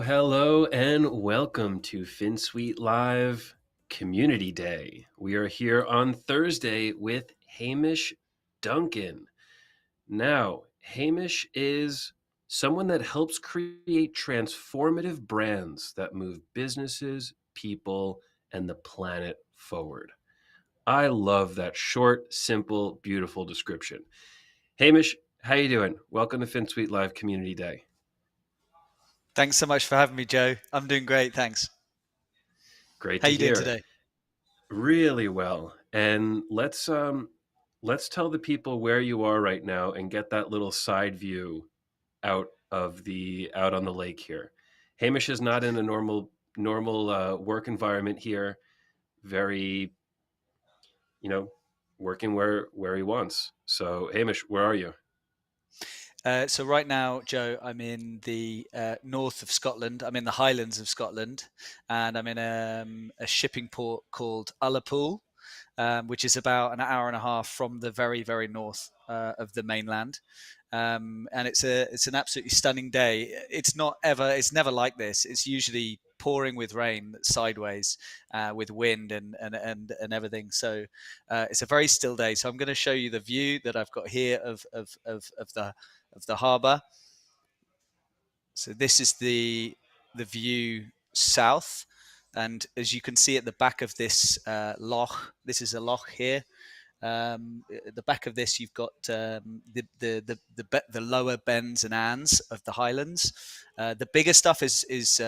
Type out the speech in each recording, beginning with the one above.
Hello, and welcome to Finsweet Live Community Day. We are here on Thursday with Hamish Duncan. Now, Hamish is someone that helps create transformative brands that move businesses, people, and the planet forward. I love that short, simple, beautiful description. Hamish, how you doing? Welcome to Finsweet Live Community Day. Thanks so much for having me, Joe. I'm doing great, thanks. Great How to you doing hear. today? Really well. And let's tell the people where you are right now and get that little side view out out on the lake here. Hamish is not in a normal work environment here. Very, working where he wants. So Hamish, where are you? So right now, Joe, I'm in the north of Scotland. I'm in the Highlands of Scotland, and I'm in a shipping port called Ullapool, which is about an hour and a half from the very, very north of the mainland. And it's an absolutely stunning day. It's never like this. It's usually pouring with rain sideways, with wind and everything. So it's a very still day. So I'm going to show you the view that I've got here of the harbour. So this is the view south, and as you can see at the back of this loch, this is a loch here. At the back of this, you've got the lower bends and anns of the Highlands. The bigger stuff is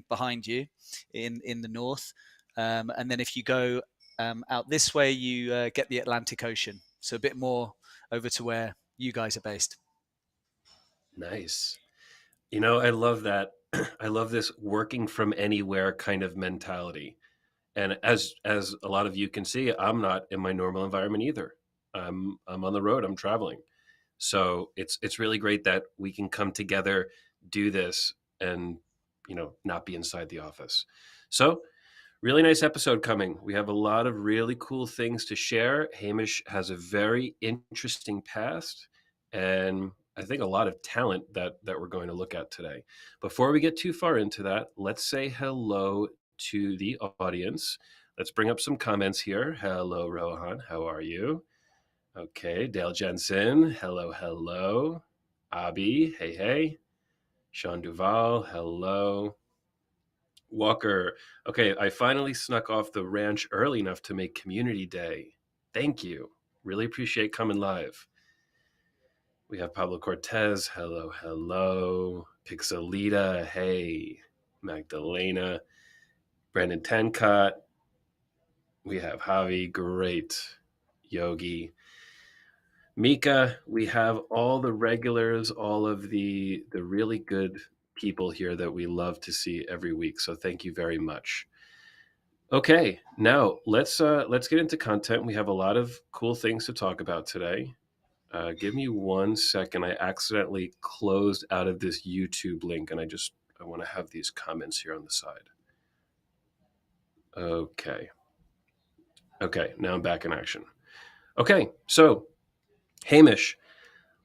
behind you in the north, and then if you go out this way, you get the Atlantic Ocean. So a bit more over to where you guys are based. Nice. I love that. I love this working from anywhere kind of mentality. And as a lot of you can see, I'm not in my normal environment either. I'm on the road. I'm traveling. So it's really great that we can come together, do this, and not be inside the office. So really nice episode coming. We have a lot of really cool things to share. Hamish has a very interesting past, and I think a lot of talent that we're going to look at today. Before we get too far into that, let's say hello to the audience. Let's bring up some comments here. Hello, Rohan. How are you? Okay, Dale Jensen. Hello. Abby. Hey. Sean Duval. Hello. Walker. Okay, I finally snuck off the ranch early enough to make community day. Thank you. Really appreciate coming live. We have Pablo Cortez. Hello. Pixelita. Hey. Magdalena. Brandon Tencott. We have Javi. Great. Yogi. Mika. We have all the regulars, all of the really good people here that we love to see every week. So thank you very much. Okay, now let's get into content. We have a lot of cool things to talk about today. Give me 1 second. I accidentally closed out of this YouTube link, and I want to have these comments here on the side. Okay, now I'm back in action. Okay, so Hamish,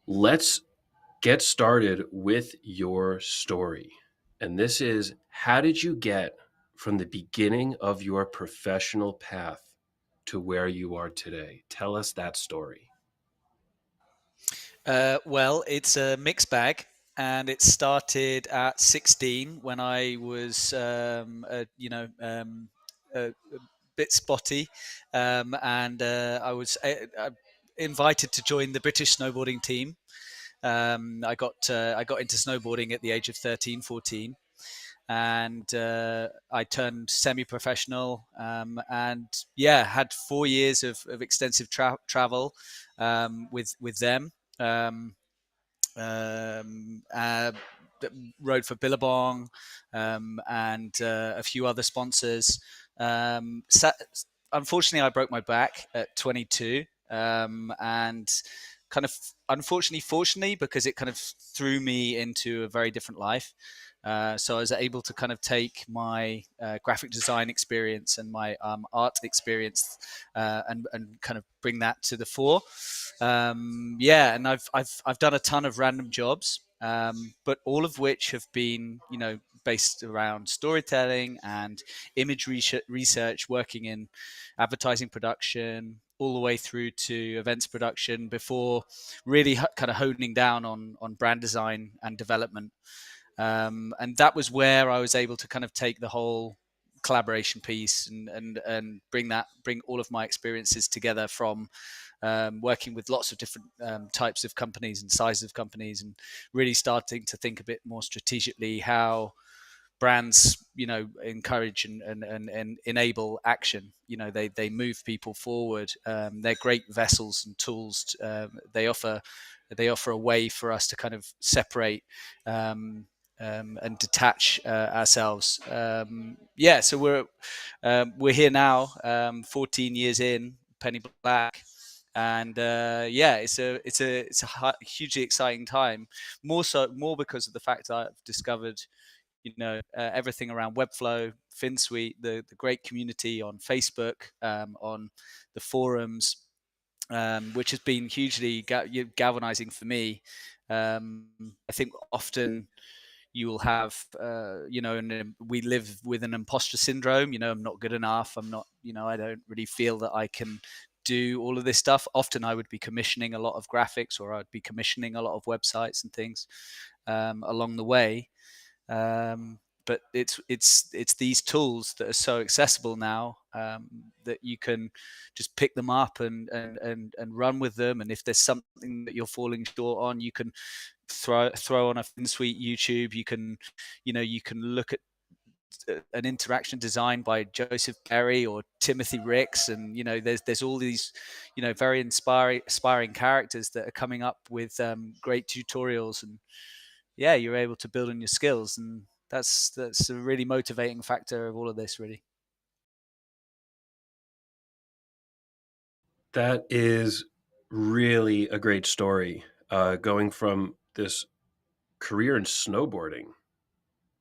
let's get started with your story. And this is, how did you get from the beginning of your professional path to where you are today? Tell us that story. Well, it's a mixed bag, and it started at 16 when I was, a bit spotty, and I was invited to join the British snowboarding team. I got into snowboarding at the age of 13, 14. And I turned semi-professional, and had 4 years of extensive travel with them. Um, um, uh, rode for Billabong, and a few other sponsors. Unfortunately, I broke my back at 22, and kind of unfortunately, fortunately, because it kind of threw me into a very different life. So I was able to kind of take my graphic design experience and my art experience, and kind of bring that to the fore. Yeah, and I've done a ton of random jobs, but all of which have been, based around storytelling and image research, working in advertising production, all the way through to events production, before really kind of honing down on brand design and development. And that was where I was able to kind of take the whole collaboration piece and bring all of my experiences together from working with lots of different types of companies and sizes of companies, and really starting to think a bit more strategically how brands, encourage and enable action. They move people forward. They're great vessels and tools. They offer a way for us to kind of separate and detach ourselves. Yeah, so we're here now, 14 years in, Penny Black, and yeah, it's a hugely exciting time. More because of the fact that I've discovered, everything around Webflow, Finsweet, the great community on Facebook, on the forums, which has been hugely galvanizing for me. I think often you will have, and we live with an imposter syndrome. I'm not good enough. I'm not, I don't really feel that I can do all of this stuff. Often I would be commissioning a lot of graphics, or I'd be commissioning a lot of websites and things along the way. But it's these tools that are so accessible now, that you can just pick them up and run with them. And if there's something that you're falling short on, you can throw on a Finsweet YouTube. You can look at an interaction design by Joseph Berry or Timothy Ricks, and there's all these very inspiring characters that are coming up with great tutorials, and yeah, you're able to build on your skills, and that's a really motivating factor of all of this, really. That is really a great story. Going from this career in snowboarding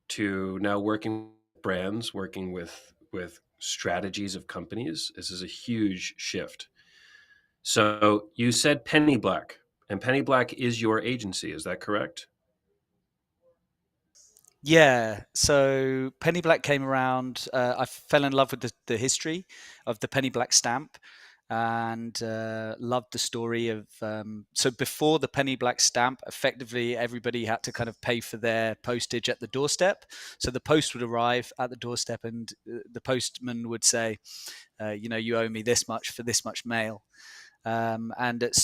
to now working with brands, working with strategies of companies. This is a huge shift. So you said Penny Black, and Penny Black is your agency. Is that correct? Yeah, so Penny Black came around. I fell in love with the history of the Penny Black stamp, and loved the story of. So before the Penny Black stamp, effectively everybody had to kind of pay for their postage at the doorstep. So the post would arrive at the doorstep, and the postman would say, you owe me this much for this much mail. And at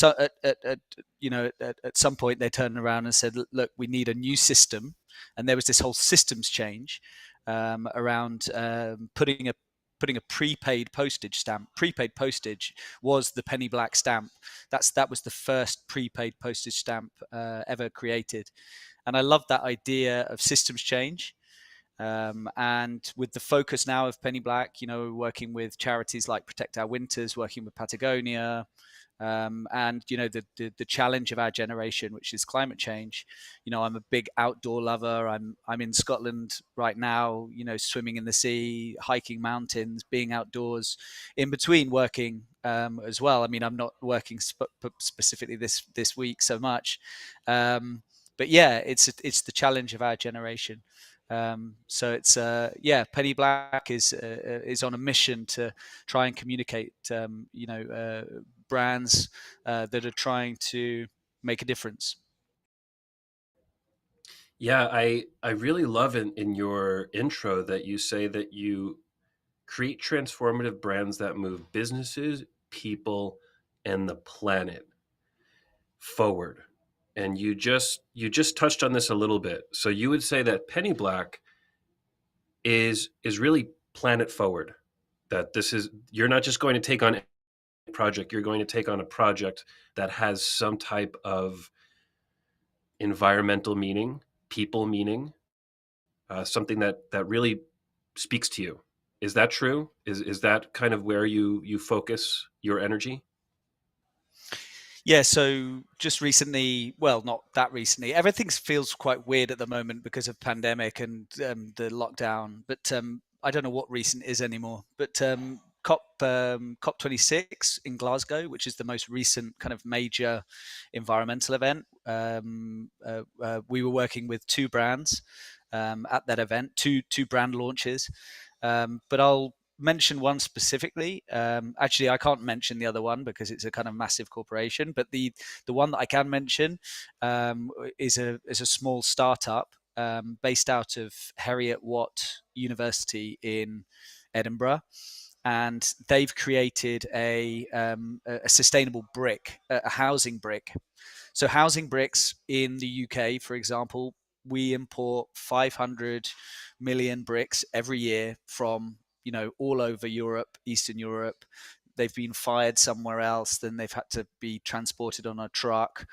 some point they turned around and said, look, we need a new system. And there was this whole systems change around putting a prepaid postage stamp. Prepaid postage was the Penny Black stamp. That was the first prepaid postage stamp ever created. And I love that idea of systems change. And with the focus now of Penny Black, working with charities like Protect Our Winters, working with Patagonia, and the challenge of our generation, which is climate change. I'm a big outdoor lover. I'm in Scotland right now, swimming in the sea, hiking mountains, being outdoors, in between working as well. I mean, I'm not working specifically this week so much, but yeah, it's the challenge of our generation. So it's Penny Black is on a mission to try and communicate, brands that are trying to make a difference. Yeah, I really love in your intro that you say that you create transformative brands that move businesses, people, and the planet forward. And you just touched on this a little bit. So you would say that Penny Black is really planet forward. That this is you're not just going to take on a project, you're going to take on a project that has some type of environmental meaning, people meaning, something that really speaks to you. Is that true? Is that kind of where you focus your energy? Yeah, so just recently, well, not that recently. Everything feels quite weird at the moment because of pandemic and the lockdown. But I don't know what recent is anymore. But COP 26 in Glasgow, which is the most recent kind of major environmental event. We were working with two brands at that event, two brand launches. But I'll mention one specifically. Actually, I can't mention the other one because it's a kind of massive corporation. But the one that I can mention is a small startup based out of Heriot Watt University in Edinburgh, and they've created a sustainable brick, a housing brick. So housing bricks in the UK, for example, we import 500 million bricks every year from all over Europe, Eastern Europe. They've been fired somewhere else, then they've had to be transported on a truck.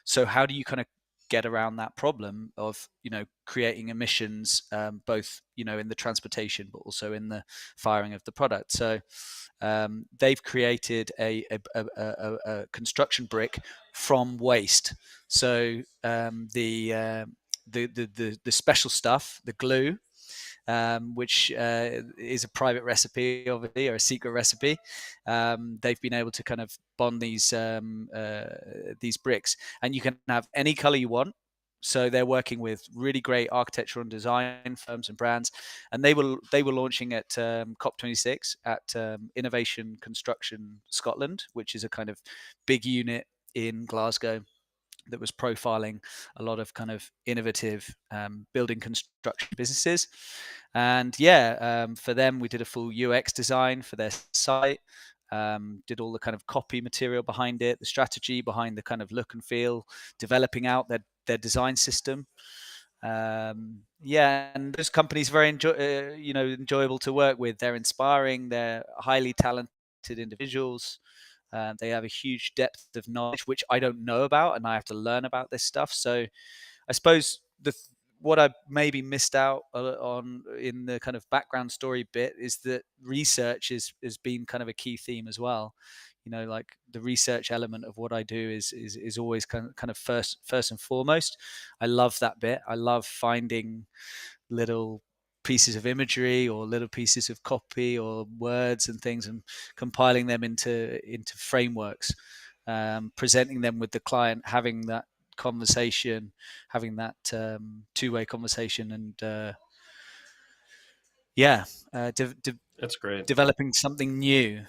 So how do you kind of get around that problem of creating emissions, both in the transportation but also in the firing of the product? So they've created a construction brick from waste. So the special stuff, the glue, which is a private recipe, obviously, or a secret recipe. They've been able to kind of bond these bricks, and you can have any color you want. So they're working with really great architectural and design firms and brands, and they were launching at COP 26 at Innovation Construction Scotland, which is a kind of big unit in Glasgow that was profiling a lot of kind of innovative building construction businesses. And yeah, for them, we did a full UX design for their site, did all the kind of copy material behind it, the strategy behind the kind of look and feel, developing out their design system. Yeah, and those companies are very enjoyable to work with. They're inspiring. They're highly talented individuals. They have a huge depth of knowledge, which I don't know about, and I have to learn about this stuff. So I suppose what I maybe missed out on in the kind of background story bit is that research has been kind of a key theme as well. Like the research element of what I do is always kind of first and foremost. I love that bit. I love finding little pieces of imagery or little pieces of copy or words and things, and compiling them into frameworks, presenting them with the client, having that conversation, having that two-way conversation, and yeah, That's great. developing something new,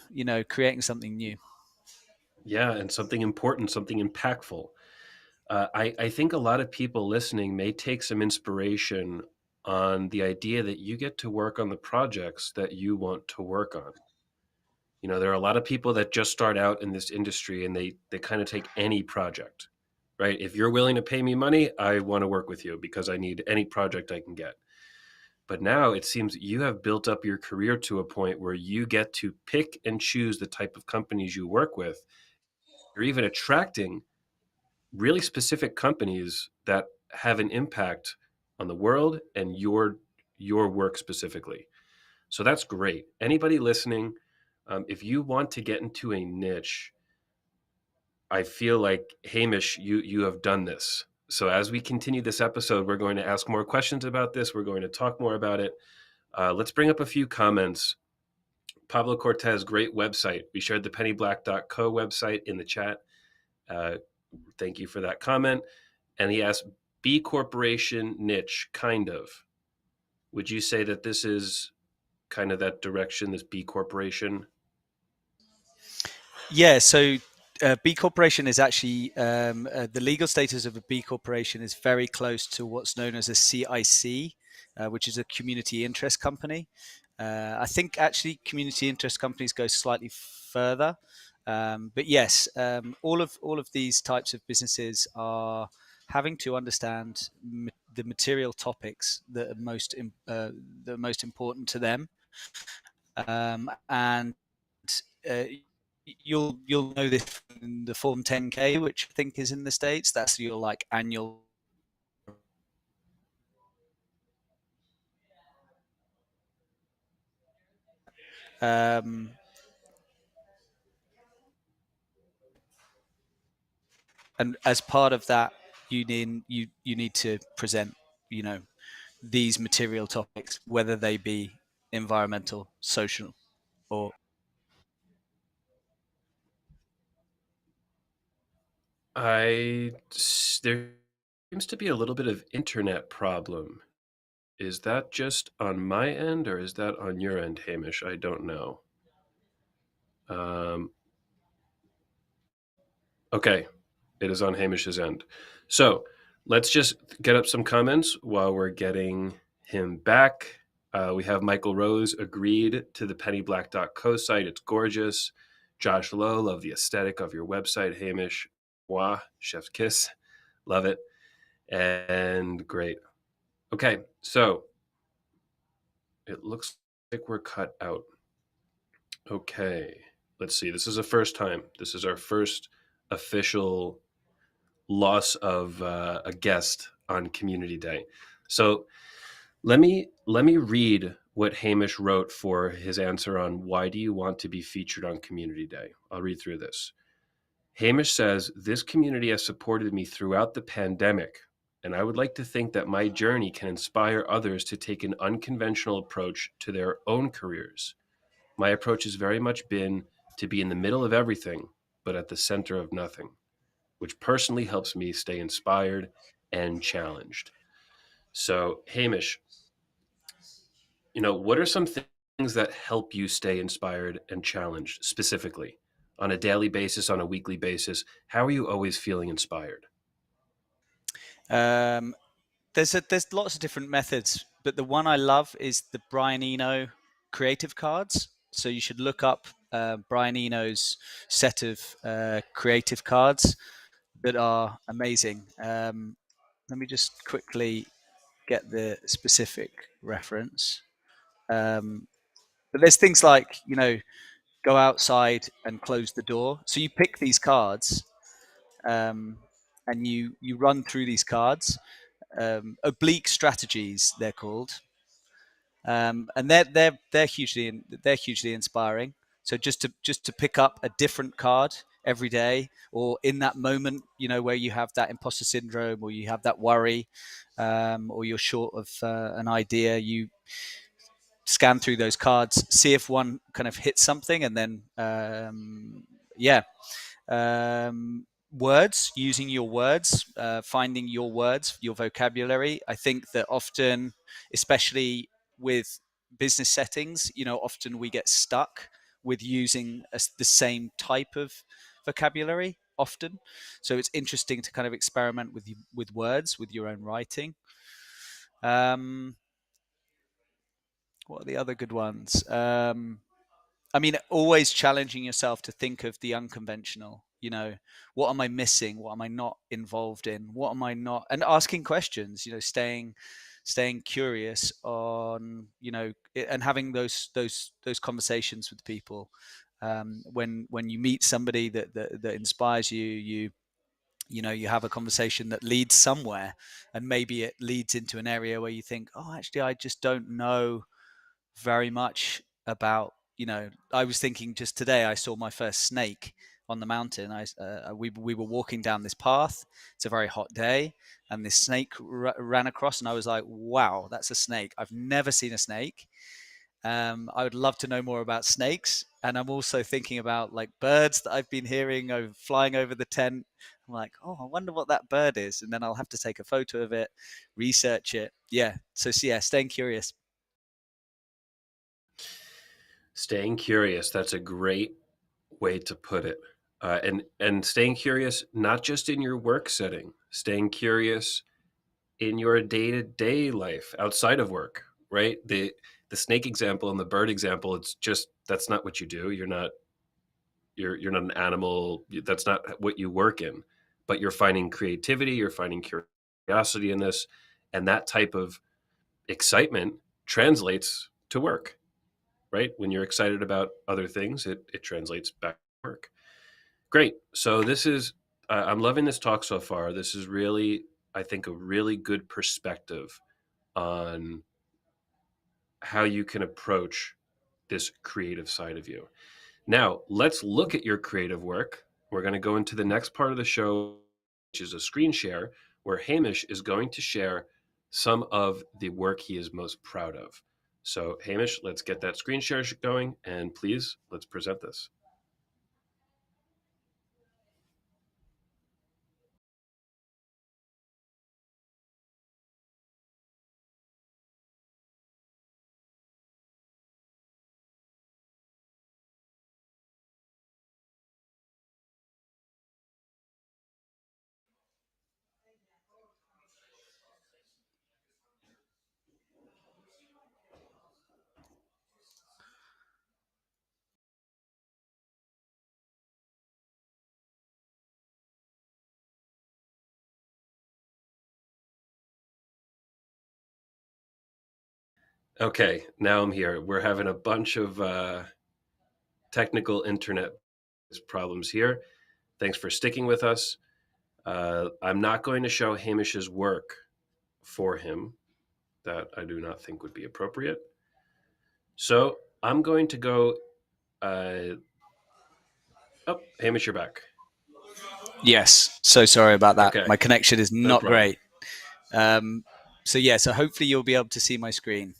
creating something new. Yeah, and something important, something impactful. I think a lot of people listening may take some inspiration on the idea that you get to work on the projects that you want to work on. There are a lot of people that just start out in this industry and they kind of take any project, right? If you're willing to pay me money, I want to work with you because I need any project I can get. But now it seems you have built up your career to a point where you get to pick and choose the type of companies you work with. You're even attracting really specific companies that have an impact on the world and your work specifically. So that's great. Anybody listening, if you want to get into a niche, I feel like Hamish, you have done this. So as we continue this episode, we're going to ask more questions about this. We're going to talk more about it. Let's bring up a few comments. Pablo Cortez, great website. We shared the pennyblack.co website in the chat. Uh, thank you for that comment. And he asked, B corporation niche, kind of. Would you say that this is kind of that direction, this B corporation? Yeah, so B Corporation is actually the legal status of a B Corporation is very close to what's known as a CIC, which is a community interest company. I think actually community interest companies go slightly further, but yes, all of these types of businesses are having to understand the material topics that are most important to them, and uh, you'll know this in the Form 10K, which I think is in the States. That's your like annual Um, and as part of that, you need to present, you know, these material topics, whether they be environmental, social, or There seems to be a little bit of internet problem. Is that just on my end or is that on your end, Hamish? I don't know. Um, okay, it is on Hamish's end. So let's just get up some comments while we're getting him back. We have Michael Rose agreed to the pennyblack.co site. It's gorgeous. Josh Lowe, love the aesthetic of your website. Hamish, wah, chef's kiss. Love it. And great. Okay, so it looks like we're cut out. Okay, let's see. This is the first time. This is our first official loss of a guest on Community Day. So let me read what Hamish wrote for his answer on why do you want to be featured on Community Day. I'll read through this. Hamish says, this community has supported me throughout the pandemic, and I would like to think that my journey can inspire others to take an unconventional approach to their own careers. My approach has very much been to be in the middle of everything, but at the center of nothing, which personally helps me stay inspired and challenged. So, Hamish, what are some things that help you stay inspired and challenged specifically on a daily basis, on a weekly basis? How are you always feeling inspired? um, there's lots of different methods, but the one I love is the Brian Eno creative cards. So you should look up Brian Eno's set of creative cards that are amazing. Let me just quickly get the specific reference. But there's things like, go outside and close the door. So you pick these cards, um, and you run through these cards. Oblique strategies, they're called, and they're hugely inspiring. So just to pick up a different card every day, or in that moment, where you have that imposter syndrome, or you have that worry, or you're short of an idea, you scan through those cards, see if one kind of hits something, and then yeah, words, using your words, finding your words, your vocabulary. I think that often, especially with business settings, often we get stuck with using the same type of vocabulary often. So it's interesting to kind of experiment with words, with your own writing. Um, what are the other good ones? I mean, always challenging yourself to think of the unconventional. What am I missing? What am I not involved in? What am I not? And asking questions. Staying curious on, and having those conversations with people. When you meet somebody that inspires you, you have a conversation that leads somewhere, and maybe it leads into an area where you think, oh, actually, I just don't know very much about. I was thinking just today I saw my first snake on the mountain. We were walking down this path. It's a very hot day, and this snake ran across, and I was like, wow, that's a snake. I've never seen a snake. I would love to know more about snakes, and I'm also thinking about like birds that I've been hearing flying over the tent. I'm like, oh, I wonder what that bird is, and then I'll have to take a photo of it, research it. Yeah, so yeah, staying curious. Staying curious. That's a great way to put it. And staying curious, not just in your work setting, staying curious in your day to day life outside of work, right? The snake example and the bird example, it's just that's not what you do. You're not an animal. That's not what you work in. But you're finding creativity. You're finding curiosity in this, and that type of excitement translates to work, right? When you're excited about other things, it translates back to work. Great. So this is I'm loving this talk so far. This is really, I think, a really good perspective on how you can approach this creative side of you. Now, let's look at your creative work. We're going to go into the next part of the show, which is a screen share, where Hamish is going to share some of the work he is most proud of. So, Hamish, let's get that screen share going, and please, let's present this. Okay, now I'm here. We're having a bunch of technical internet problems here. Thanks for sticking with us. I'm not going to show Hamish's work for him. That I do not think would be appropriate. So I'm going to go. Oh, Hamish, you're back. Yes, so sorry about that. Okay, My connection is no not problem. great. So hopefully you'll be able to see my screen.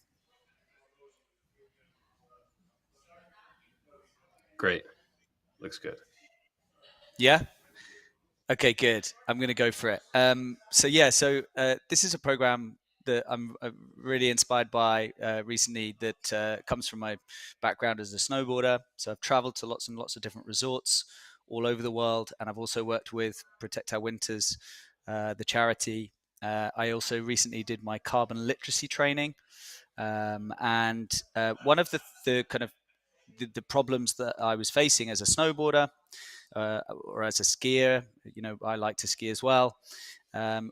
Great. Looks good. Yeah. Okay, good. I'm going to go for it. This is a program that I'm really inspired by recently that comes from my background as a snowboarder. So I've traveled to lots and lots of different resorts all over the world, and I've also worked with Protect Our Winters, the charity. I also recently did my carbon literacy training, and one of the kind of the problems that I was facing as a snowboarder or as a skier, I like to ski as well,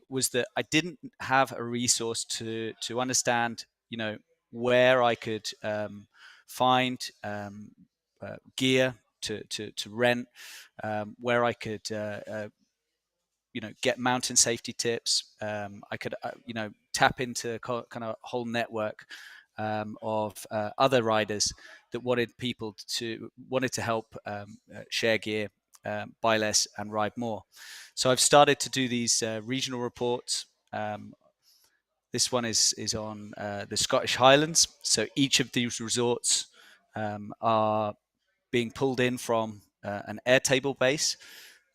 was that I didn't have a resource to understand, where I could find gear to rent, where I could get mountain safety tips. I could tap into kind of whole network of other riders that wanted to help share gear, buy less, and ride more. So I've started to do these regional reports. This one is on the Scottish Highlands. So each of these resorts are being pulled in from an Airtable base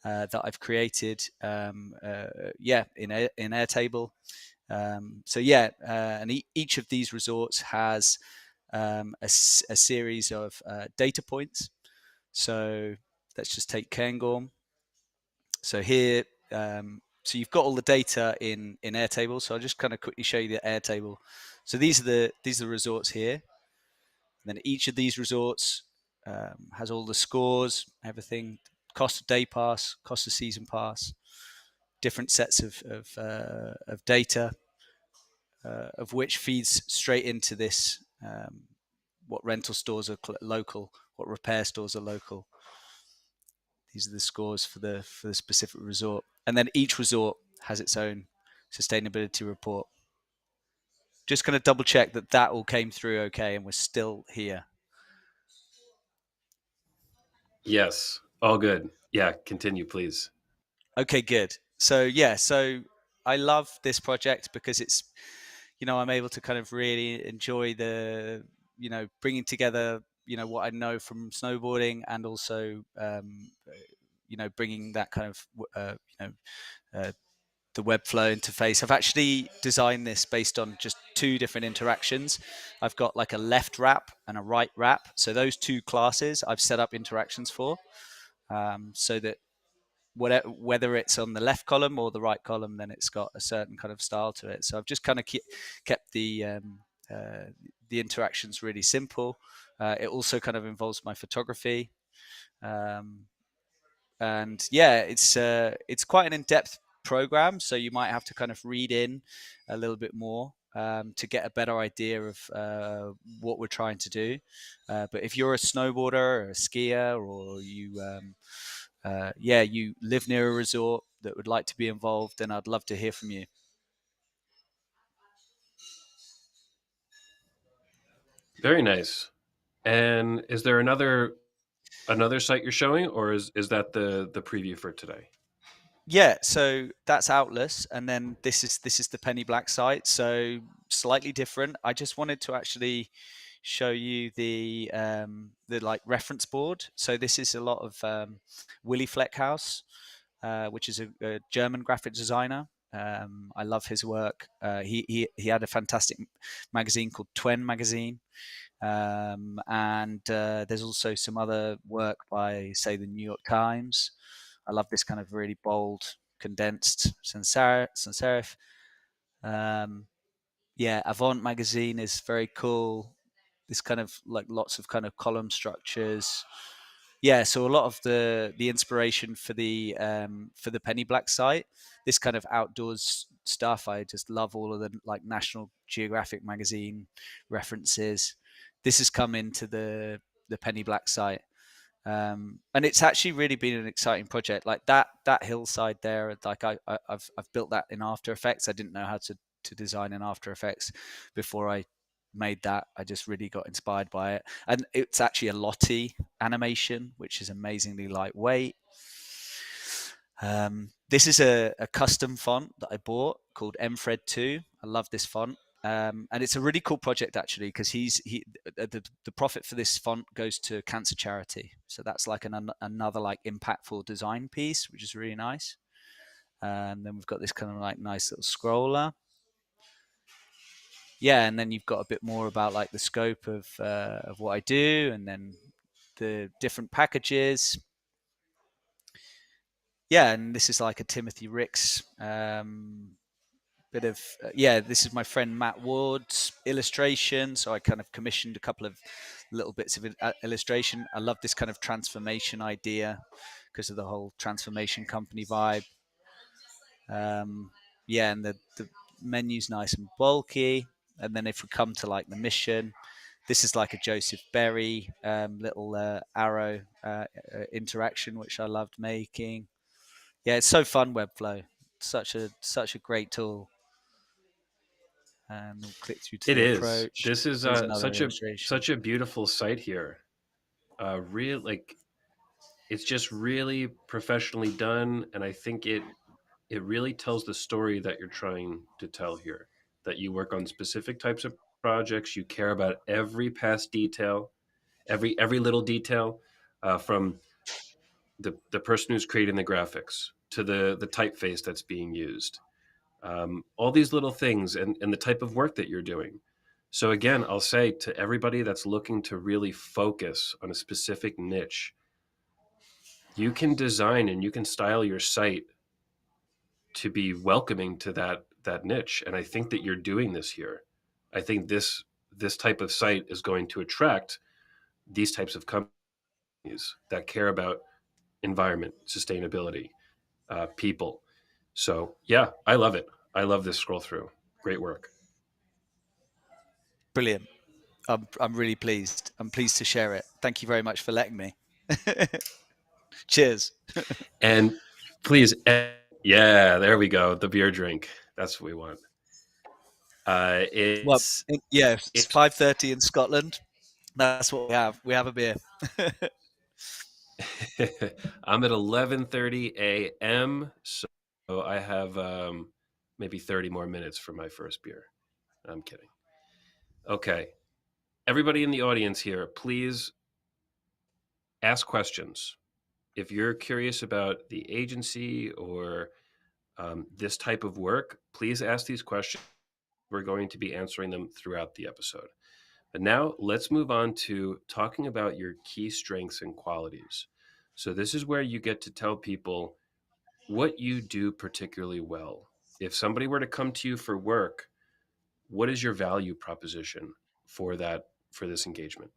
that I've created. In Airtable. And each of these resorts has a series of data points. So let's just take Cairngorm. So here, so you've got all the data in Airtable. So I'll just kind of quickly show you the Airtable. So these are the resorts here. And then each of these resorts has all the scores, everything, cost of day pass, cost of season pass, different sets of data, of which feeds straight into this. What rental stores are local, what repair stores are local. These are the scores for the specific resort, and then each resort has its own sustainability report. Just going to double check that all came through okay, and we're still here. Yes, all good. Yeah, continue, please. Okay, good. So I love this project because it's, I'm able to kind of really enjoy the, bringing together, what I know from snowboarding, and also, bringing that kind of, the Webflow interface. I've actually designed this based on just two different interactions. I've got like a left wrap and a right wrap. So those two classes I've set up interactions for, so that whether it's on the left column or the right column, then it's got a certain kind of style to it. So I've just kind of kept the interactions really simple. It also kind of involves my photography, um, and it's quite an in-depth program. So you might have to kind of read in a little bit more to get a better idea of what we're trying to do. But if you're a snowboarder or a skier, or you live near a resort that would like to be involved, then I'd love to hear from you. Very nice. And is there another site you're showing, or is that the preview for today? Yeah, so that's Outless, and then this is the Penny Black site. So slightly different. I just wanted to actually show you the like reference board. So this is a lot of Willy Fleckhaus, which is a German graphic designer. I love his work. He had a fantastic magazine called Twen magazine, and there's also some other work by, say, the New York Times. I love this kind of really bold, condensed sans serif. Um, yeah, Avant magazine is very cool. This kind of like lots of kind of column structures. Yeah, so a lot of the inspiration for the Penny Black site, this kind of outdoors stuff. I just love all of the like National Geographic magazine references. This has come into the Penny Black site, and it's actually really been an exciting project. Like that hillside there, like I've built that in After Effects. I didn't know how to design in After Effects before I made that. I just really got inspired by it, and it's actually a Lottie animation, which is amazingly lightweight. This is a custom font that I bought called Mfred2. I love this font. And it's a really cool project actually because the profit for this font goes to cancer charity. So that's like another like impactful design piece, which is really nice. And then we've got this kind of like nice little scroller. Yeah, and then you've got a bit more about like the scope of what I do, and then the different packages. Yeah, and this is like a Timothy Ricks bit of yeah. This is my friend Matt Ward's illustration, so I kind of commissioned a couple of little bits of illustration. I love this kind of transformation idea because of the whole transformation company vibe. Yeah, and the menu's nice and bulky. And then if we come to like the mission, this is like a Joseph Berry little arrow interaction, which I loved making. Yeah, it's so fun. Webflow, such a great tool. And we'll click through to It the is. approach. This is Here's another such illustration. a beautiful site here. Real like it's just really professionally done, and I think it really tells the story that you're trying to tell here. That you work on specific types of projects, you care about every past detail, every little detail, from the person who's creating the graphics to the typeface that's being used, all these little things, and the type of work that you're doing. So again, I'll say to everybody that's looking to really focus on a specific niche, you can design and you can style your site to be welcoming to that niche. And I think that you're doing this here. I think this type of site is going to attract these types of companies that care about environment, sustainability, people. So yeah, I love it. I love this scroll through. Great work. Brilliant. I'm really pleased. I'm pleased to share it. Thank you very much for letting me. Cheers. And please, yeah, there we go. The beer drink. That's what we want. Well, It's yeah, it's it's 5:30 in Scotland. That's what we have. We have a beer. I'm at 11:30 a.m. So I have maybe 30 more minutes for my first beer. I'm kidding. Okay, everybody in the audience here, please ask questions. If you're curious about the agency or this type of work, please ask these questions. We're going to be answering them throughout the episode. But now let's move on to talking about your key strengths and qualities. So, this is where you get to tell people what you do particularly well. If somebody were to come to you for work, what is your value proposition for for this engagement?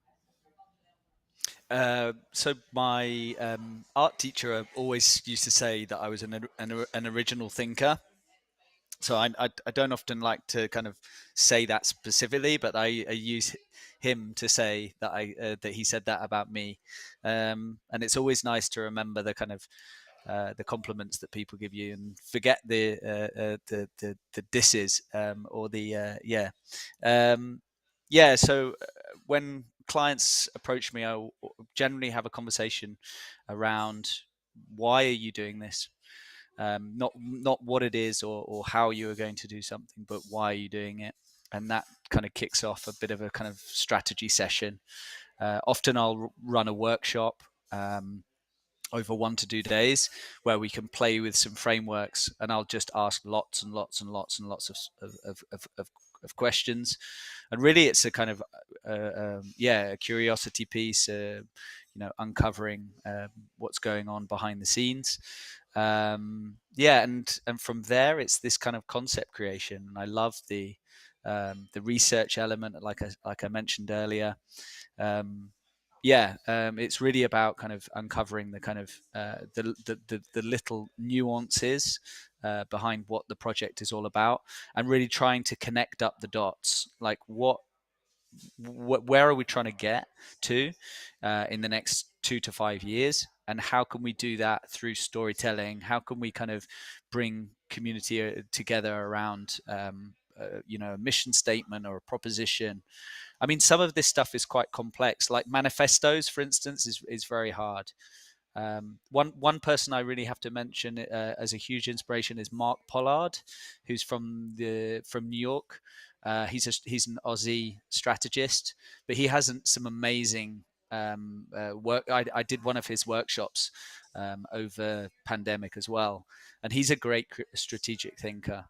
So my art teacher always used to say that I was an original thinker. So I don't often like to kind of say that specifically, but I use him to say that that he said that about me, and it's always nice to remember the kind of the compliments that people give you and forget the disses or the yeah. So when clients approach me, I generally have a conversation around why are you doing this? Not what it is or how you are going to do something, but why are you doing it? And that kind of kicks off a bit of a kind of strategy session. Often I'll run a workshop over 1 to 2 days where we can play with some frameworks, and I'll just ask lots and lots and lots and lots of questions. And really it's a kind of a curiosity piece, uncovering what's going on behind the scenes. And from there it's this kind of concept creation, and I love the research element, like I mentioned earlier. It's really about kind of uncovering the kind of the little nuances behind what the project is all about, and really trying to connect up the dots. Like where are we trying to get to in the next 2 to 5 years, and how can we do that through storytelling? How can we kind of bring community together around a mission statement or a proposition? I mean, some of this stuff is quite complex. Like manifestos, for instance, is very hard. One person I really have to mention as a huge inspiration is Mark Pollard, who's from New York. He's an Aussie strategist, but he has some amazing work. I did one of his workshops over pandemic as well, and he's a great strategic thinker.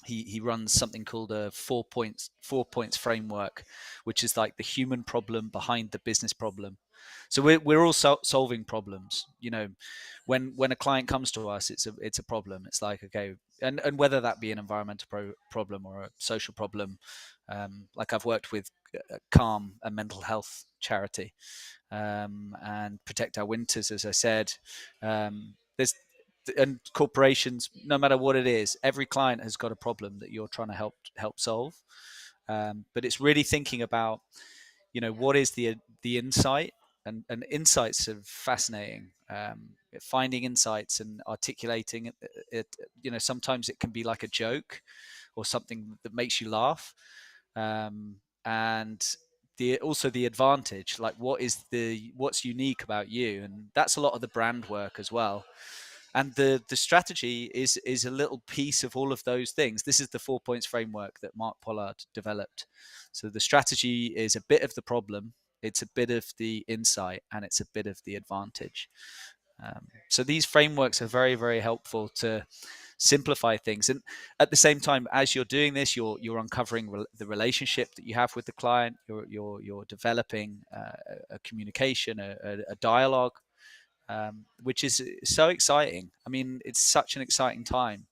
He runs something called a 4 points framework, which is like the human problem behind the business problem. So we're all solving problems. When a client comes to us, it's a problem. It's like, okay, and whether that be an environmental problem or a social problem. Like I've worked with Calm, a mental health charity, and Protect Our Winters, as I said. There's and corporations, no matter what it is, every client has got a problem that you're trying to help solve. But it's really thinking about, what is the insight, and insights are fascinating. Finding insights and articulating it, sometimes it can be like a joke or something that makes you laugh. And also the advantage, like what's unique about you, and that's a lot of the brand work as well. And the strategy is a little piece of all of those things. This is the 4 points framework that Mark Pollard developed. So the strategy is a bit of the problem, it's a bit of the insight, and it's a bit of the advantage. So these frameworks are very, very helpful to simplify things. And at the same time, as you're doing this, you're uncovering the relationship that you have with the client. You're developing a communication, a dialogue, which is so exciting. I mean, it's such an exciting time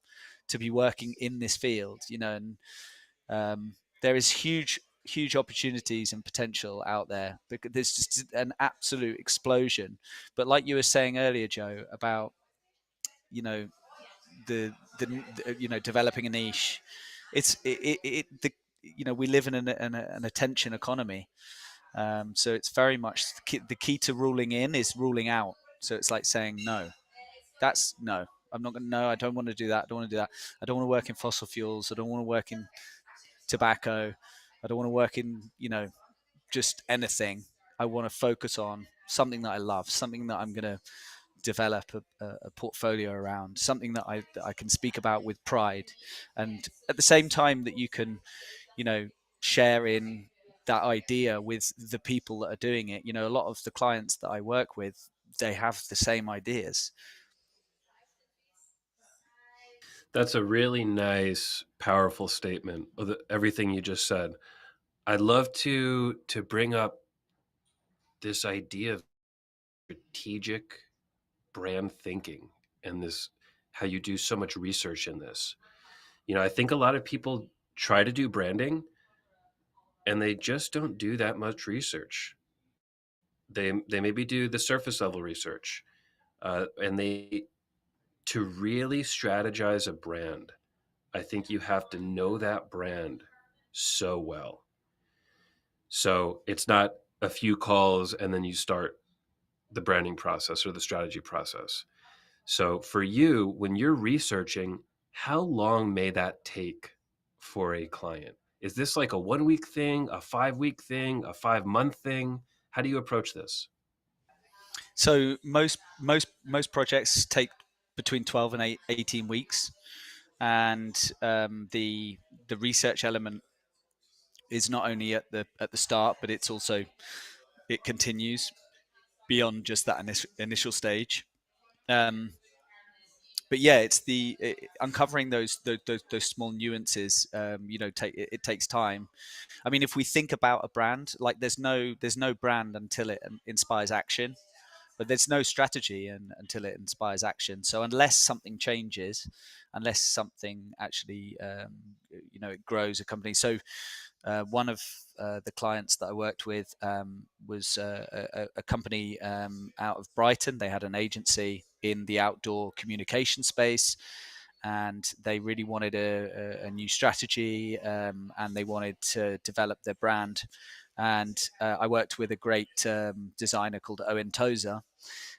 to be working in this field, and there is huge opportunities and potential out there. There's just an absolute explosion. But like you were saying earlier, Joe, about you know the developing a niche, we live in an attention economy. So it's very much the key to ruling in is ruling out. So it's like saying no. That's no. I'm not going to. No, I don't want to do that. I don't want to do that. I don't want to work in fossil fuels. I don't want to work in tobacco. I don't want to work in just anything. I want to focus on something that I love, something that I'm going to develop a portfolio around, something that I can speak about with pride, and at the same time that you can, share in that idea with the people that are doing it. A lot of the clients that I work with, they have the same ideas. That's a really nice, powerful statement of everything you just said. I'd love to bring up this idea of strategic brand thinking, and this how you do so much research in this. I think a lot of people try to do branding and they just don't do that much research. They maybe do the surface level research, and they to really strategize a brand. I think you have to know that brand so well. So it's not a few calls and then you start the branding process or the strategy process. So for you, when you're researching, how long may that take for a client? Is this like a 1 week thing, a 5 week thing, a 5 month thing? How do you approach this? So most projects take between 12 and 18 weeks, and the research element is not only at the start, but it continues beyond just that initial stage. Um, but yeah, it's uncovering those small nuances. It takes time. I mean, if we think about a brand, like there's no brand until it inspires action, but there's no strategy until it inspires action. So unless something changes, unless something actually it grows a company. So one of the clients that I worked with was a company out of Brighton. They had an agency in the outdoor communication space, and they really wanted a new strategy, and they wanted to develop their brand. And I worked with a great designer called Owen Tozer,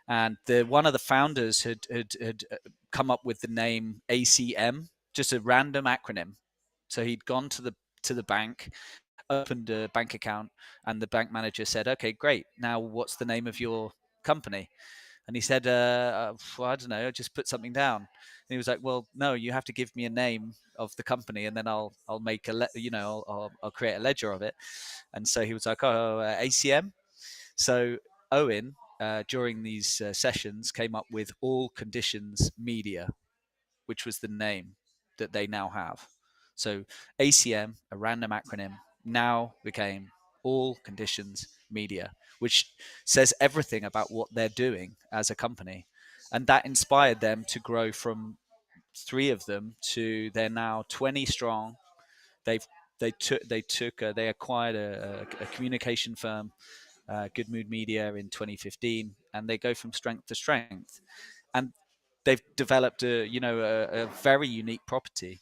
and one of the founders had come up with the name ACM, just a random acronym. So he'd gone to the bank, opened a bank account, and the bank manager said, "Okay, great. Now, what's the name of your company?" And he said, well, "I don't know. I just put something down." And he was like, "Well, no, you have to give me a name of the company, and then I'll make I'll create a ledger of it." And so he was like, "Oh, ACM." So Owen, during these sessions, came up with All Conditions Media, which was the name that they now have. So ACM, a random acronym, now became All Conditions Media, which says everything about what they're doing as a company. And that inspired them to grow from three of them to they're now 20 strong. They've they acquired a communication firm, Good Mood Media, in 2015, and they go from strength to strength. And they've developed a very unique property.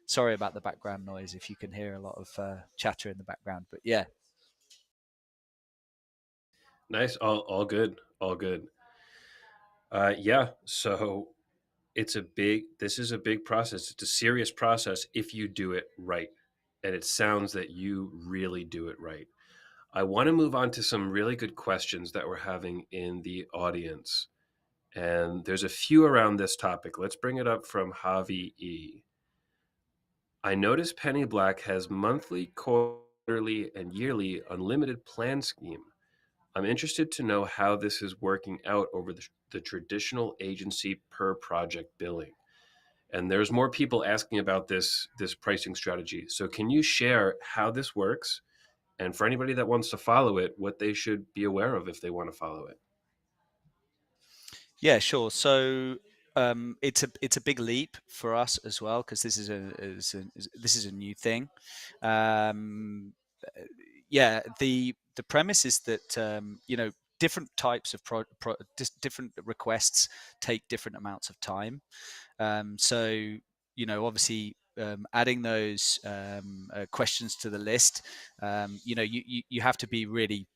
Sorry about the background noise if you can hear a lot of chatter in the background, but yeah. Nice. All good. All good. Yeah. So this is a big process. It's a serious process if you do it right. And it sounds that you really do it right. I want to move on to some really good questions that we're having in the audience. And there's a few around this topic. Let's bring it up from Javi E. I noticed Penny Black has monthly, quarterly, and yearly unlimited plan scheme. I'm interested to know how this is working out over the traditional agency per project billing. And there's more people asking about this pricing strategy. So can you share how this works, and for anybody that wants to follow it, what they should be aware of if they want to follow it? Yeah, sure. So it's a big leap for us as well, because this is a new thing. Um, uh, yeah, the premise is that different types of different requests take different amounts of time. So obviously, adding those questions to the list, you have to be really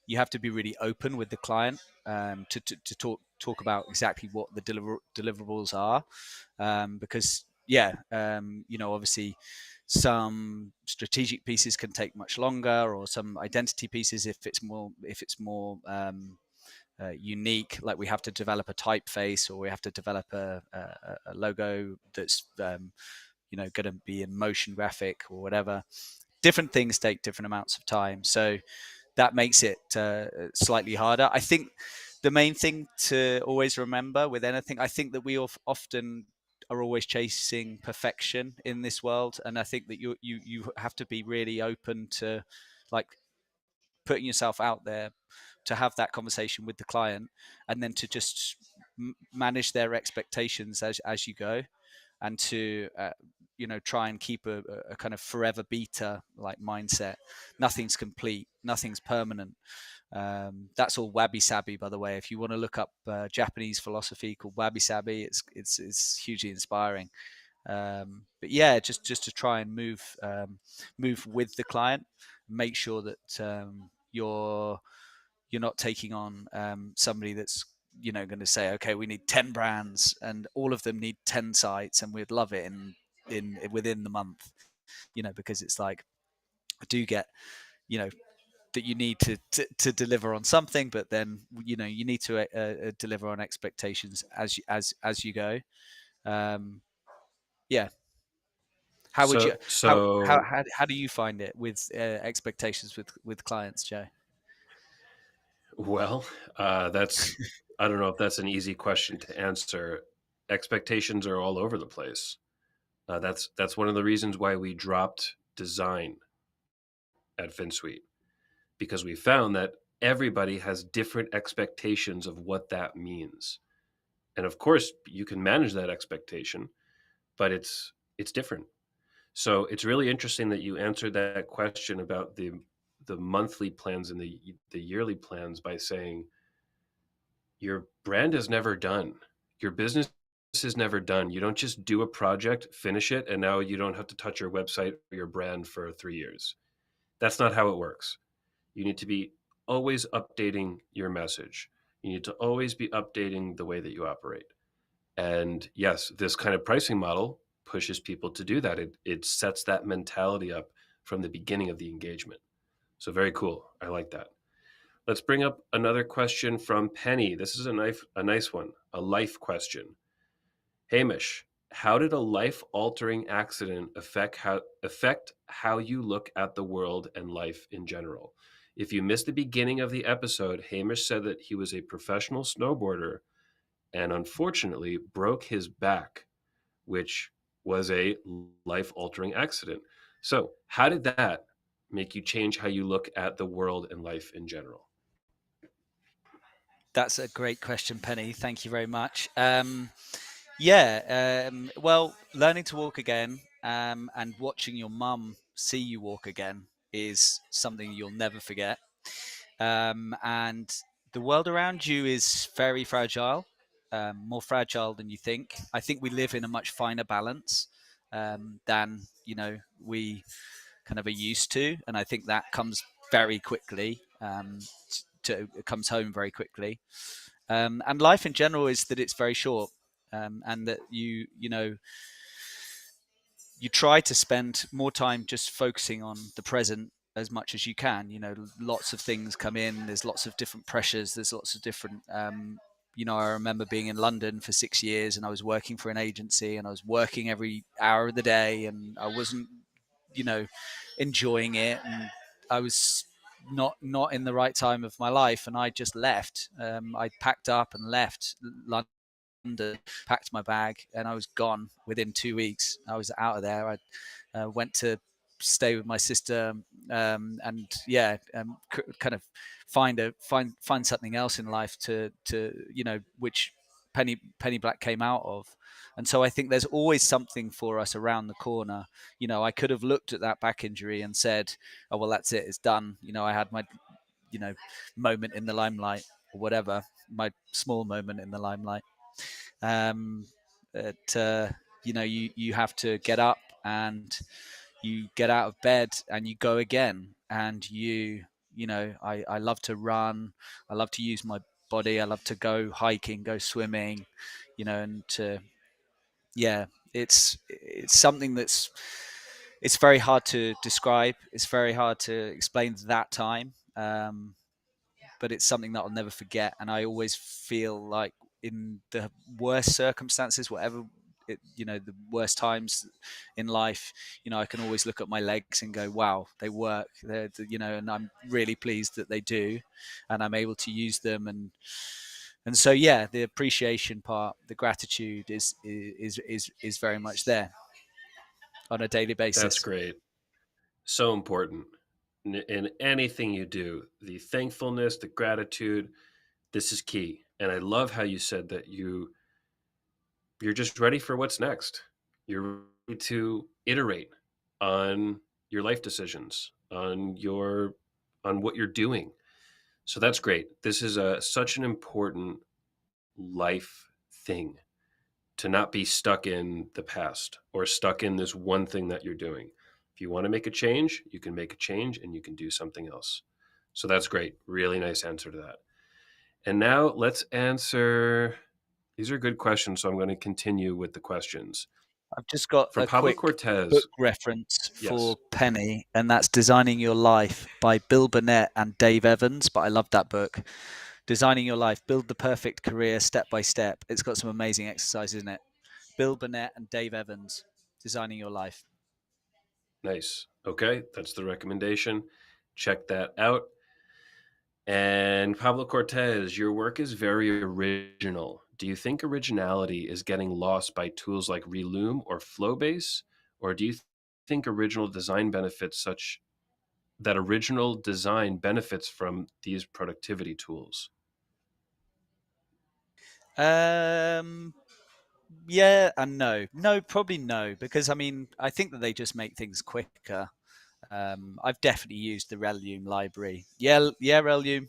you have to be really open with the client, to talk about exactly what the deliverables are, because obviously some strategic pieces can take much longer, or some identity pieces if it's more unique, like we have to develop a typeface, or we have to develop a logo that's going to be in motion graphic or whatever. Different things take different amounts of time, so that makes it slightly harder. I think the main thing to always remember with anything, I think that we often are always chasing perfection in this world, and I think that you have to be really open to, like, putting yourself out there, to have that conversation with the client, and then to just manage their expectations as you go, and to try and keep a kind of forever beta like mindset. Nothing's complete, nothing's permanent. That's all wabi sabi, by the way. If you want to look up Japanese philosophy called wabi sabi, it's hugely inspiring. But yeah, just to try and move with the client, make sure that you're not taking on somebody that's going to say, okay, we need 10 brands and all of them need 10 sites and we'd love it in in within the month, because it's like I do get, you know, that you need to deliver on something, but then you need to deliver on expectations as you go. Um, yeah. How would you So so how do you find it with expectations with clients, Joe? well, that's I don't know if that's an easy question to answer. Expectations are all over the place. That's one of the reasons why we dropped design at Finsweet, because we found that everybody has different expectations of what that means. And of course, you can manage that expectation, but it's different. So it's really interesting that you answered that question about the monthly plans and the yearly plans by saying your brand is never done. Your business is never done. You don't just do a project, finish it, and now you don't have to touch your website or your brand for 3 years. That's not how it works. You need to be always updating your message. You need to always be updating the way that you operate. And yes, this kind of pricing model pushes people to do that. It sets that mentality up from the beginning of the engagement. So very cool. I like that. Let's bring up another question from Penny. This is a nice one, a life question. Hamish, how did a life-altering accident affect how you look at the world and life in general? If you missed the beginning of the episode, Hamish said that he was a professional snowboarder and unfortunately broke his back, which was a life-altering accident. So, how did that make you change how you look at the world and life in general? That's a great question, Penny. Thank you very much. Yeah, well, learning to walk again, and watching your mum see you walk again is something you'll never forget. And the world around you is very fragile, more fragile than you think. I think we live in a much finer balance than we kind of are used to, and I think that comes very quickly. It comes home very quickly, and life in general is that it's very short, and that you try to spend more time just focusing on the present as much as you can. Lots of things come in. There's lots of different pressures. There's lots of different. I remember being in London for 6 years, and I was working for an agency, and I was working every hour of the day, and I wasn't, you know, enjoying it, and I was not in the right time of my life, and I just left. I packed up and left London, packed my bag, and I was gone within 2 weeks. I was out of there. I went to stay with my sister, and yeah, kind of find something else in life to which Penny Black came out of. And so I think there's always something for us around the corner. I could have looked at that back injury and said, oh well, that's it, it's done. I had my you know moment in the limelight, or whatever, my small moment in the limelight. um, but you have to get up, and you get out of bed, and you go again, and I love to run, I love to use my body, I love to go hiking, go swimming, and to yeah, it's something it's very hard to describe, it's very hard to explain that time. But it's something that I'll never forget. And I always feel like in the worst circumstances, whatever the worst times in life, I can always look at my legs and go, wow, they work. And I'm really pleased that they do, and I'm able to use them. And so, yeah, the appreciation part, the gratitude is very much there on a daily That's basis. great. So important. In anything you do, the thankfulness, the gratitude, this is key. And I love how you said that you're just ready for what's next. You're ready to iterate on your life decisions, on what you're doing. So that's great. This is such an important life thing, to not be stuck in the past or stuck in this one thing that you're doing. If you want to make a change, you can make a change and you can do something else. So that's great. Really nice answer to that. And now let's answer. These are good questions, so I'm going to continue with the questions. I've just got For a Pablo quick book Cortez, reference yes, for Penny, and that's Designing Your Life by Bill Burnett and Dave Evans. But I love that book. Designing Your Life, Build the Perfect Career Step by Step. It's got some amazing exercises in it. Bill Burnett and Dave Evans, Designing Your Life. nice. Okay, that's the recommendation. Check that out. And Pablo Cortez, your work is very original. Do you think originality is getting lost by tools like Reloom or Flowbase? Or do you think original design benefits such that original design benefits from these productivity tools? Um, yeah and no. No, probably no, because I mean, I think that they just make things quicker. I've definitely used the Relume library. Yeah, yeah, Relume.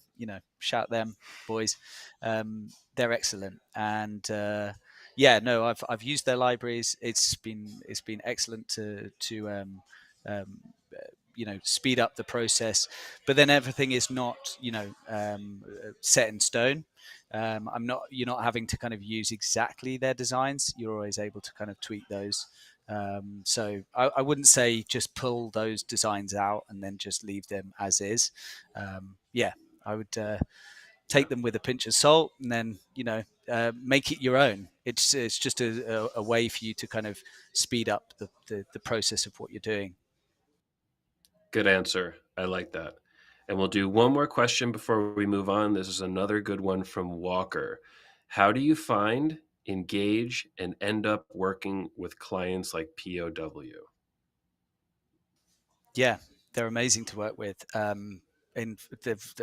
Shout them boys. They're excellent, and yeah, no, I've used their libraries. It's been excellent to um, speed up the process. But then everything is not set in stone. I'm not You're not having to kind of use exactly their designs. You're always able to kind of tweak those. So I wouldn't say just pull those designs out and then just leave them as is. Yeah, I would Yeah, take them with a pinch of salt, and then make it your own. It's just a way for you to kind of speed up the process of what you're doing. good answer. I like that. And we'll do one more question before we move on. This is another good one from Walker. How do you find, engage, and end up working with clients like POW? Yeah, they're amazing to work with. And they've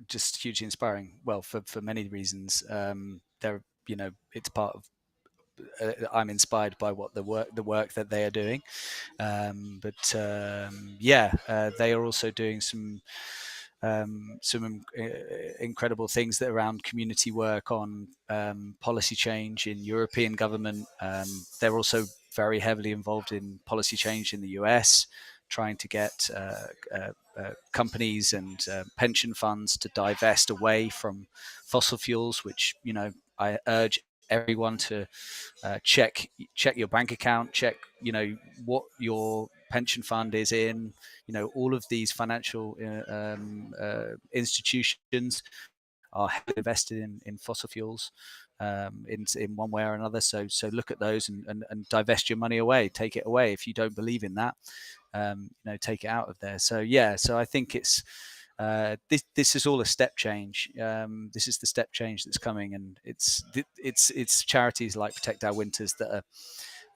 just hugely inspiring. Well, for many reasons. They're it's part of. I'm inspired by what the work that they are doing. But yeah, they are also doing some incredible things that around community work on policy change in European government. They're also very heavily involved in policy change in the US, trying to get companies and pension funds to divest away from fossil fuels, which I urge everyone to check your bank account, check what your pension fund is in. All of these financial institutions are heavily invested in fossil fuels in one way or another. So look at those and divest your money away, take it away if you don't believe in that. Take it out of there. So yeah, so I think this is all a step change. This is the step change that's coming, and it's charities like Protect Our Winters that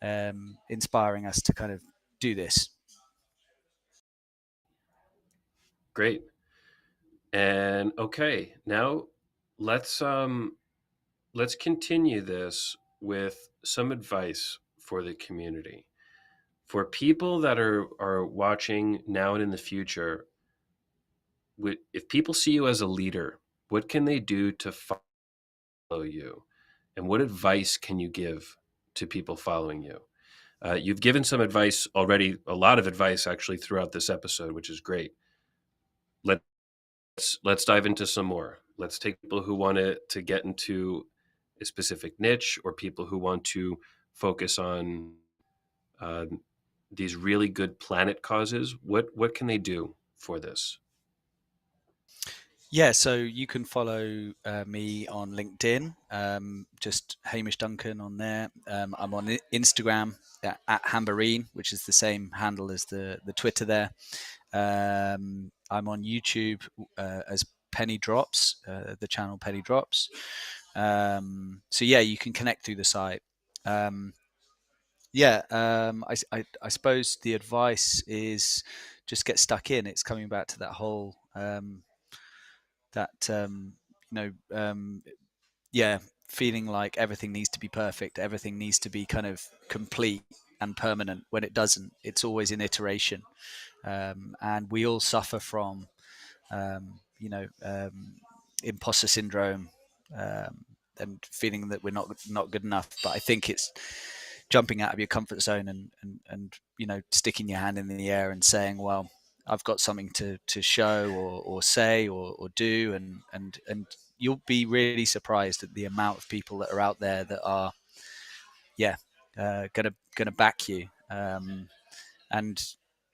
are inspiring us to kind of do this. Great. And okay, now let's let's continue this with some advice for the community. For people that are watching now and in the future, if people see you as a leader, what can they do to follow you? And what advice can you give to people following you? You've given some advice already, a lot of advice actually throughout this episode, which is great. Let's dive into some more. Let's take people who want to get into a specific niche, or people who want to focus on uh, these really good planet causes. What can they do for this? Yeah, so you can follow me on LinkedIn, just Hamish Duncan on there. I'm on Instagram at Hambarine, which is the same handle as the Twitter there. I'm on YouTube as Penny Drops, the channel Penny Drops. So yeah, you can connect through the site. Um, yeah, I suppose the advice is just get stuck in. It's coming back to that whole that you know yeah, feeling like everything needs to be perfect, everything needs to be kind of complete and permanent, when it doesn't. It's always in iteration. And we all suffer from um, you know um, imposter syndrome, um, and feeling that we're not good enough. But I think it's jumping out of your comfort zone and sticking your hand in the air and saying, well, I've got something to show or say or do, and you'll be really surprised at the amount of people that are out there that are, yeah, gonna back you, and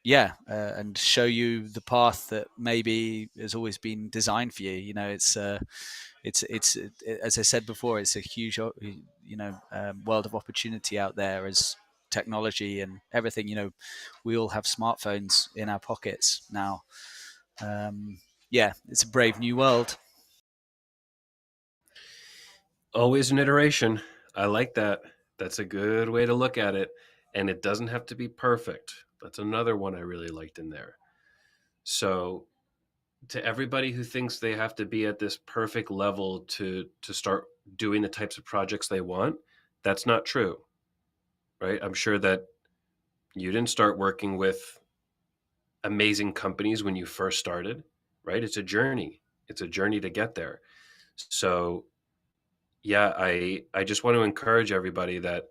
yeah, and show you the path that maybe has always been designed for you. It's as I said before, it's a huge world of opportunity out there as technology and everything. We all have smartphones in our pockets now. Um, yeah, it's a brave new world. Always an iteration. I like that. That's a good way to look at it. And it doesn't have to be perfect. That's another one I really liked in there. So, to everybody who thinks they have to be at this perfect level to start doing the types of projects they want, that's not true, right? I'm sure that you didn't start working with amazing companies when you first started, right? It's a journey. It's a journey to get there. So, yeah, I just want to encourage everybody that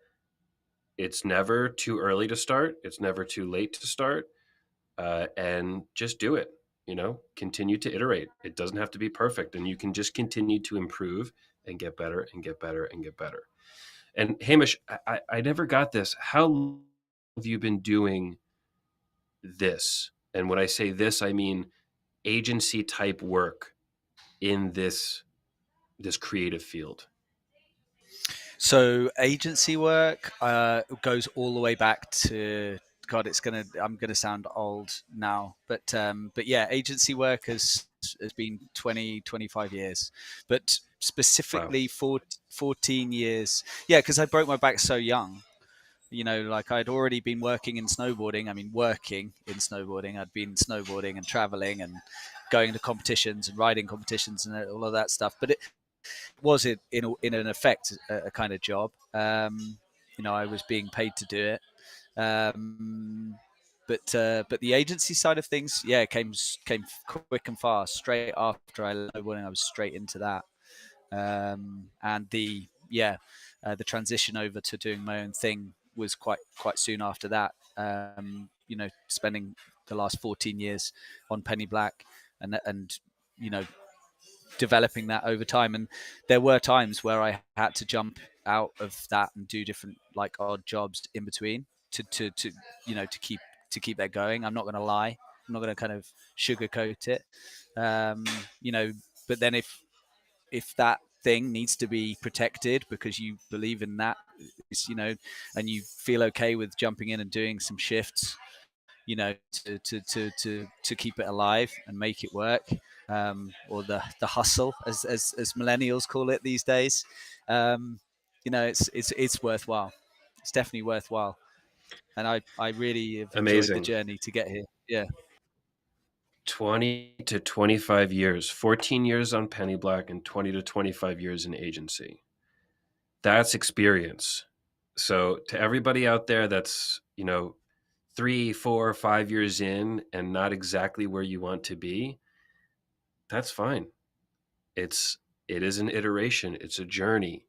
it's never too early to start. It's never too late to start, and just do it. Continue to iterate. It doesn't have to be perfect, and you can just continue to improve and get better and get better and get better. And Hamish, I never got this. How long have you been doing this? And when I say this, I mean agency type work in this creative field. So agency work goes all the way back to God. I'm gonna sound old now, but yeah, agency work has been 20-25 years, but Wow. specifically 14 years. Yeah, because I broke my back so young. Like I'd already been working in snowboarding. I mean, working in snowboarding. I'd been snowboarding and traveling and going to competitions and riding competitions and all of that stuff. But was it in an effect a kind of job. I was being paid to do it. Um, but the agency side of things, yeah, came quick and fast. Straight after I left snowboarding, I was straight into that. And the transition over to doing my own thing was quite soon after that. Spending the last 14 years on Penny Black and you know developing that over time. And there were times where I had to jump out of that and do different like odd jobs in between to to keep that going. I'm not going to lie. I'm not going to kind of sugarcoat it. Um, you know, but then if that thing needs to be protected because you believe in that, and you feel okay with jumping in and doing some shifts, to keep it alive and make it work, or the hustle, as millennials call it these days. Um, it's worthwhile. It's definitely worthwhile, and I really have enjoyed the Amazing. journey to get here. Yeah. 20 to 25 years, 14 years on Penny Black and 20 to 25 years in agency. That's experience. So to everybody out there that's, 3, 4, 5 years in and not exactly where you want to be, that's fine. It is an iteration. It's a journey.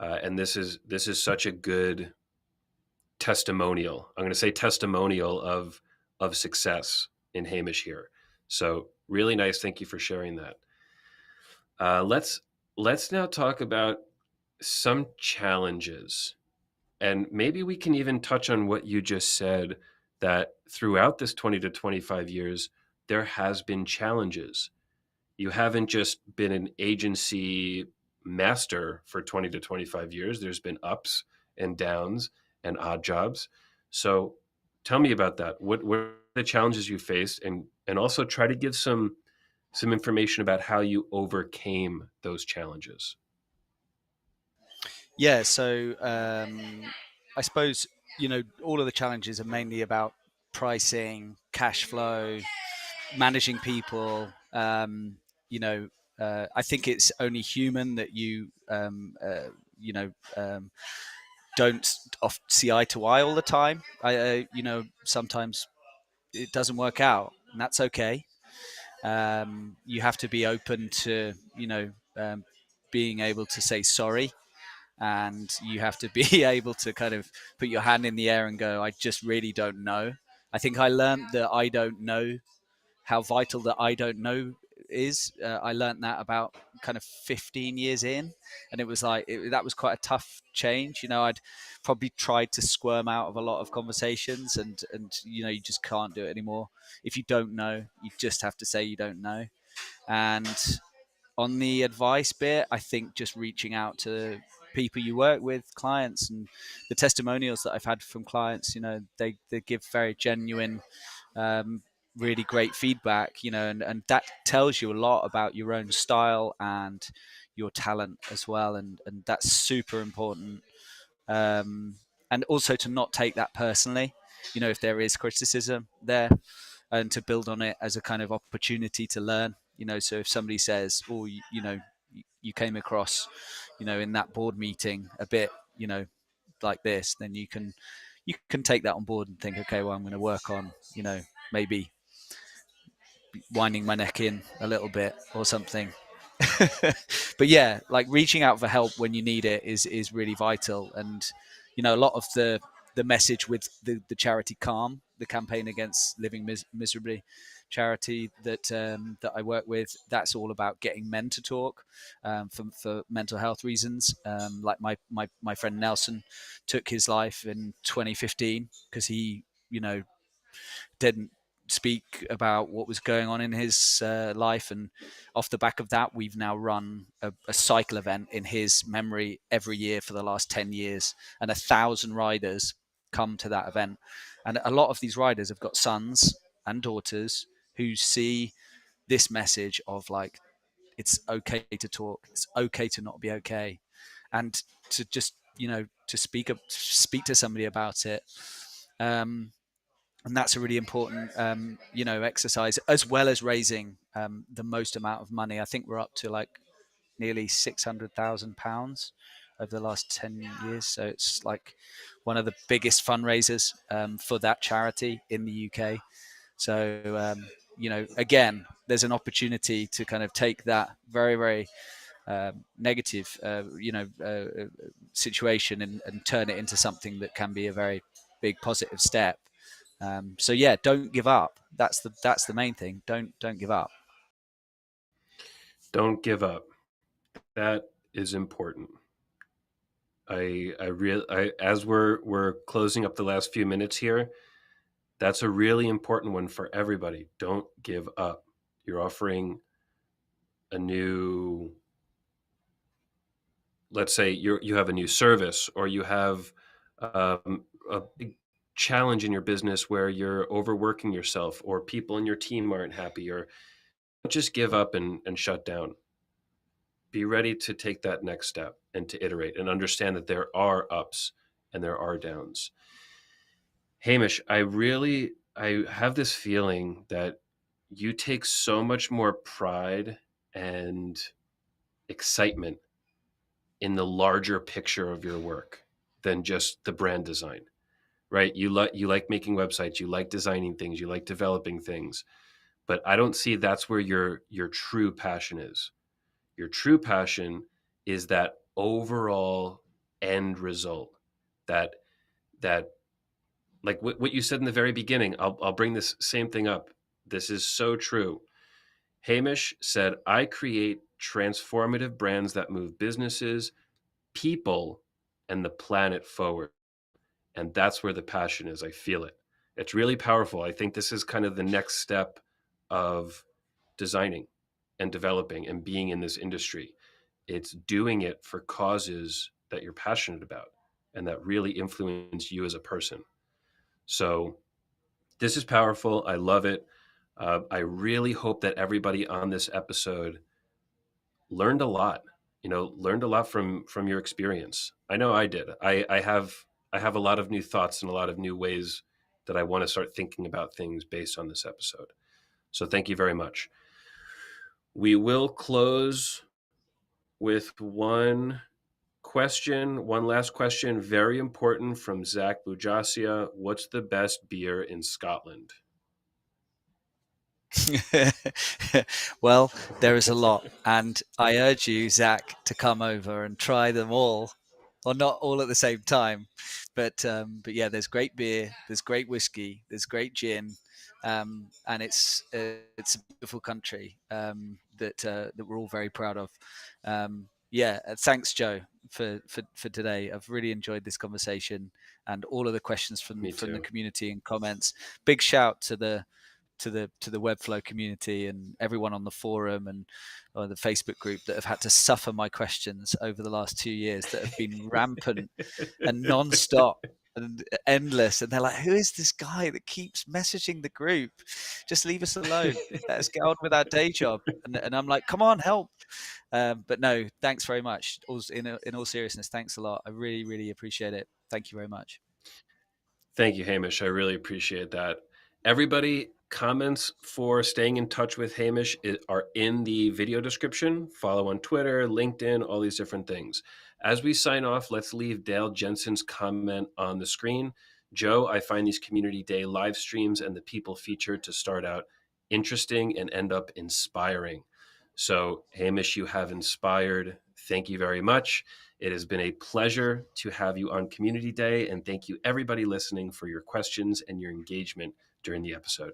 And this is such a good testimonial. I'm going to say testimonial of success in Hamish here. So really nice. Thank you for sharing that. Let's now talk about some challenges, and maybe we can even touch on what you just said, that throughout this 20 to 25 years there has been challenges. You haven't just been an agency master for 20 to 25 years. There's been ups and downs and odd jobs. So tell me about that. What are the challenges you faced, and also try to give some information about how you overcame those challenges. Yeah. So I suppose all of the challenges are mainly about pricing, cash flow, managing people. I think it's only human that you know, um, don't see eye to eye all the time. Sometimes it doesn't work out, and that's okay. You have to be open to, being able to say sorry, and you have to be able to kind of put your hand in the air and go, I just really don't know. I think I learned that I don't know, how vital that I don't know is. I learned that about kind of 15 years in, and it was like that was quite a tough change. I'd probably tried to squirm out of a lot of conversations, and you just can't do it anymore. If you don't know, you just have to say you don't know. And on the advice bit, I think just reaching out to people you work with, clients, and the testimonials that I've had from clients, they give very genuine, um, really great feedback, and that tells you a lot about your own style and your talent as well, and that's super important. Um, and also to not take that personally, if there is criticism there, and to build on it as a kind of opportunity to learn. So if somebody says, "Oh, you came across, in that board meeting a bit, like this," then you can take that on board and think, okay, well, I'm going to work on, maybe winding my neck in a little bit or something. But yeah, like reaching out for help when you need it is really vital. And a lot of the message with the charity Calm, the campaign against living miserably charity that I work with, that's all about getting men to talk, for mental health reasons. Like my friend Nelson took his life in 2015 because he didn't speak about what was going on in his life. And off the back of that, we've now run a cycle event in his memory every year for the last 10 years. And 1,000 riders come to that event. And a lot of these riders have got sons and daughters who see this message of like, it's okay to talk, it's okay to not be okay. And to just, to speak to somebody about it. And that's a really important exercise, as well as raising the most amount of money. I think we're up to like nearly £600,000 over the last 10 years, so it's like one of the biggest fundraisers for that charity in the UK. So again, there's an opportunity to kind of take that very, very negative situation, and turn it into something that can be a very big positive step. So yeah, don't give up. That's the main thing. Don't give up. Don't give up. That is important. I really, as we're closing up the last few minutes here, that's a really important one for everybody. Don't give up. You're offering a new, let's say you have a new service, or you have a big challenge in your business where you're overworking yourself, or people in your team aren't happy, or don't just give up and shut down. Be ready to take that next step and to iterate and understand that there are ups and there are downs. Hamish, I have this feeling that you take so much more pride and excitement in the larger picture of your work than just the brand design, right? You like making websites, you like designing things, you like developing things, but I don't see that's where your true passion is. Your true passion is that overall end result. That like what you said in the very beginning. I'll bring this same thing up. This is so true. Hamish said, "I create transformative brands that move businesses, people, and the planet forward." And that's where the passion is. I feel it. It's really powerful. I think this is kind of the next step of designing and developing and being in this industry. It's doing it for causes that you're passionate about and that really influence you as a person. So this is powerful. I love it. I really hope that everybody on this episode learned a lot. Learned a lot from your experience. I know I did. I have a lot of new thoughts and a lot of new ways that I want to start thinking about things based on this episode. So thank you very much. We will close with one last question, very important, from Zach Bujasia. What's the best beer in Scotland? Well, there is a lot, and I urge you, Zach, to come over and try them all, or not all at the same time. But yeah, there's great beer, there's great whiskey, there's great gin, and it's a beautiful country that we're all very proud of. Yeah, thanks, Joe, for today. I've really enjoyed this conversation and all of the questions Me from the too. community and comments. Big shout to the Webflow community and everyone on the forum and the Facebook group that have had to suffer my questions over the last 2 years that have been rampant and non-stop and endless. And they're like, who is this guy that keeps messaging the group? Just leave us alone. Let us get on with our day job. And I'm like, come on, help. But no, thanks very much. In all seriousness, thanks a lot. I really, really appreciate it. Thank you very much. Thank you, Hamish. I really appreciate that. Everybody, comments for staying in touch with Hamish are in the video description. Follow on Twitter, LinkedIn, all these different things. As we sign off, let's leave Dale Jensen's comment on the screen. Joe, I find these community day live streams and the people featured to start out interesting and end up inspiring. So, Hamish, you have inspired. Thank you very much. It has been a pleasure to have you on Community Day, and thank you, everybody listening, for your questions and your engagement during the episode.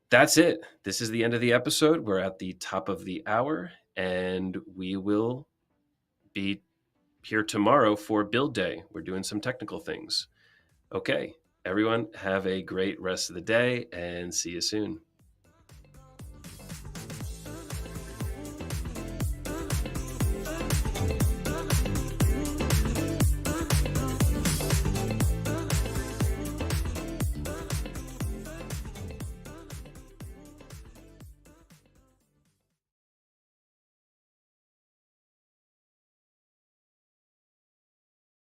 That's it. This is the end of the episode. We're at the top of the hour, and we will be here tomorrow for Build Day. We're doing some technical things. Okay, everyone, have a great rest of the day, and see you soon.